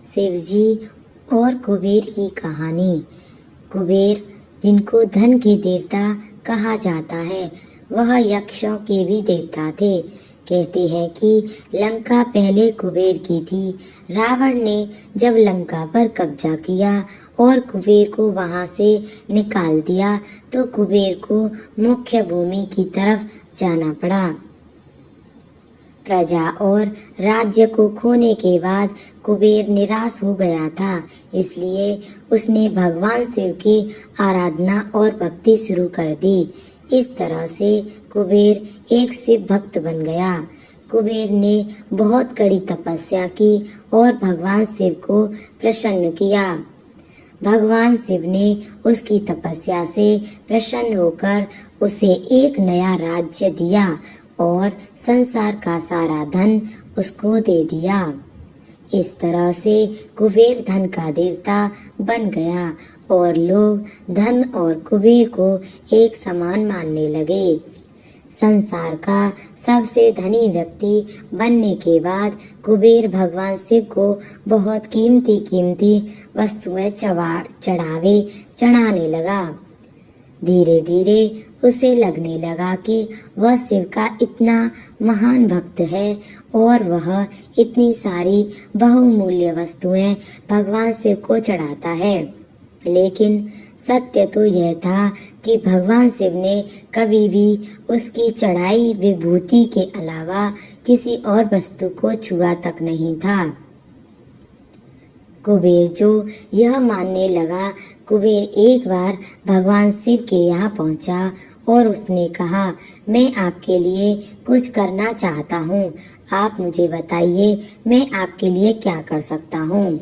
शिवजी और कुबेर की कहानी। कुबेर, जिनको धन के देवता कहा जाता है, वह यक्षों के भी देवता थे। कहते हैं कि लंका पहले कुबेर की थी। रावण ने जब लंका पर कब्जा किया और कुबेर को वहां से निकाल दिया, तो कुबेर को मुख्य भूमि की तरफ जाना पड़ा। प्रजा और राज्य को खोने के बाद कुबेर निराश हो गया था, इसलिए उसने भगवान शिव की आराधना और भक्ति शुरू कर दी। इस तरह से कुबेर एक शिव भक्त बन गया। कुबेर ने बहुत कड़ी तपस्या की और भगवान शिव को प्रसन्न किया। भगवान शिव ने उसकी तपस्या से प्रसन्न होकर उसे एक नया राज्य दिया और संसार का सारा धन उसको दे दिया। इस तरह से कुबेर धन का देवता बन गया और लोग धन और कुबेर को एक समान मानने लगे। संसार का सबसे धनी व्यक्ति बनने के बाद कुबेर भगवान शिव को बहुत कीमती कीमती वस्तुएं चढ़ाने लगा। धीरे धीरे उसे लगने लगा कि वह शिव का इतना महान भक्त है और वह इतनी सारी बहुमूल्य वस्तुएं भगवान शिव को चढ़ाता है। लेकिन सत्य तो यह था कि भगवान शिव ने कभी भी उसकी चढ़ाई विभूति के अलावा किसी और वस्तु को छुआ तक नहीं था। कुबेर जो यह मानने लगा, कुबेर एक बार भगवान शिव के यहाँ पहुँचा और उसने कहा, मैं आपके लिए कुछ करना चाहता हूँ। आप मुझे बताइए, मैं आपके लिए क्या कर सकता हूँ।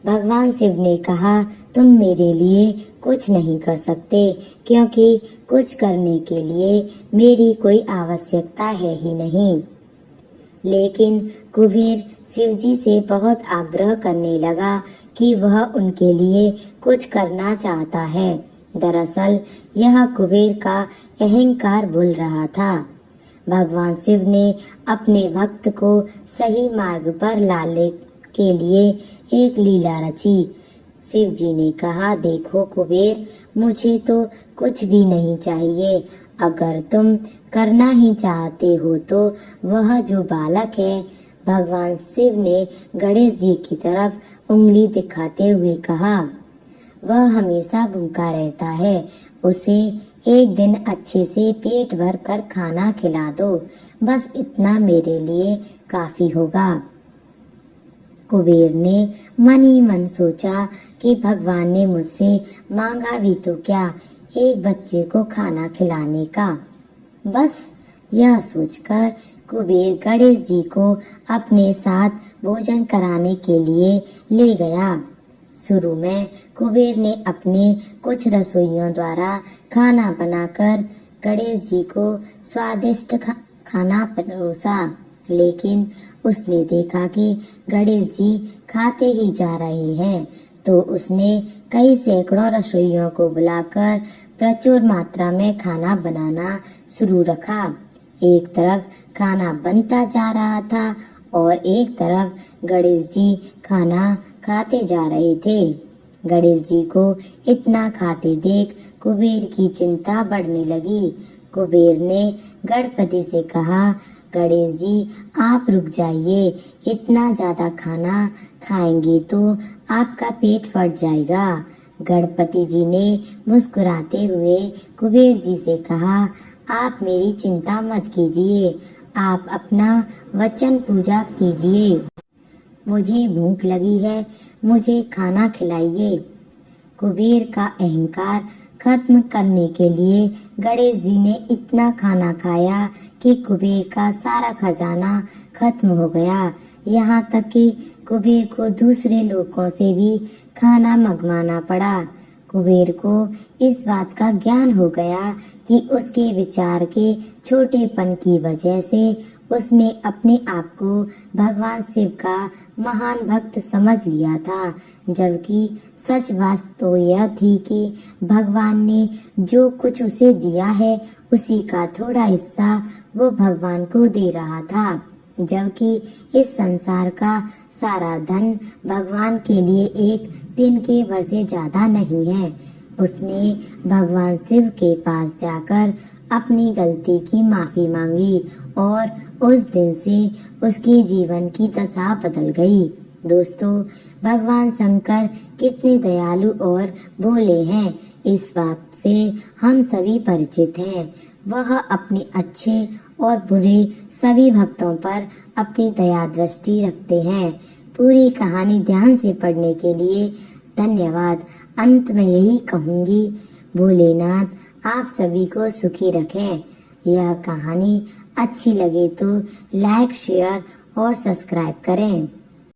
भगवान शिव ने कहा, तुम मेरे लिए कुछ नहीं कर सकते, क्योंकि कुछ करने के लिए मेरी कोई आवश्यकता है ही नहीं। लेकिन कुबेर शिवजी से बहुत आग्रह करने लगा कि वह उनके लिए कुछ करना चाहता है। दरअसल यह कुबेर का अहंकार बोल रहा था। भगवान शिव ने अपने भक्त को सही मार्ग पर लाने के लिए एक लीला रची। शिव जी ने कहा, देखो कुबेर, मुझे तो कुछ भी नहीं चाहिए। अगर तुम करना ही चाहते हो तो वह जो बालक है, भगवान शिव ने गणेश जी की तरफ उंगली दिखाते हुए कहा, वह हमेशा भूखा रहता है। उसे एक दिन अच्छे से पेट भर कर खाना खिला दो, बस इतना मेरे लिए काफी होगा। कुबेर ने मन ही मन सोचा कि भगवान ने मुझसे मांगा भी तो क्या, एक बच्चे को खाना खिलाने का। बस यह सोचकर कुबेर गणेश जी को अपने साथ भोजन कराने के लिए ले गया। शुरू में कुबेर ने अपने कुछ रसोइयों द्वारा खाना बनाकर गणेश जी को स्वादिष्ट खाना परोसा, लेकिन उसने देखा कि गणेश जी खाते ही जा रहे हैं, तो उसने कई सैकड़ों रसोइयों को बुलाकर प्रचुर मात्रा में खाना बनाना शुरू रखा। एक तरफ खाना बनता जा रहा था और एक तरफ गणेश जी खाना खाते जा रहे थे। गणेश जी को इतना खाते देख कुबेर की चिंता बढ़ने लगी। कुबेर ने गणपति से कहा, गणेश जी आप रुक जाइए, इतना ज्यादा खाना खाएंगे तो आपका पेट फट जाएगा। गणपति जी ने मुस्कुराते हुए कुबेर जी से कहा, आप मेरी चिंता मत कीजिए, आप अपना वचन पूजा कीजिए। मुझे भूख लगी है, मुझे खाना खिलाइए। कुबेर का अहंकार खत्म करने के लिए गणेश जी ने इतना खाना खाया कि कुबेर का सारा खजाना खत्म हो गया। यहाँ तक कि कुबेर को दूसरे लोगों से भी खाना मंगवाना पड़ा। कुबेर को इस बात का ज्ञान हो गया कि उसके विचार के छोटेपन की वजह से उसने अपने आप को भगवान शिव का महान भक्त समझ लिया था, जबकि सच बात तो यह थी कि भगवान ने जो कुछ उसे दिया है, उसी का थोड़ा हिस्सा वो भगवान को दे रहा था। जबकि इस संसार का सारा धन भगवान के लिए एक दिन के भर से ज्यादा नहीं है। उसने भगवान शिव के पास जाकर अपनी गलती की माफी मांगी और उस दिन से उसके जीवन की दशा बदल गई। दोस्तों, भगवान शंकर कितने दयालु और भोले हैं, इस बात से हम सभी परिचित हैं। वह अपने अच्छे और बुरे सभी भक्तों पर अपनी दया दृष्टि रखते हैं। पूरी कहानी ध्यान से पढ़ने के लिए धन्यवाद। अंत में यही कहूँगी, भोलेनाथ आप सभी को सुखी रखें। यह कहानी अच्छी लगे तो लाइक, शेयर और सब्सक्राइब करें।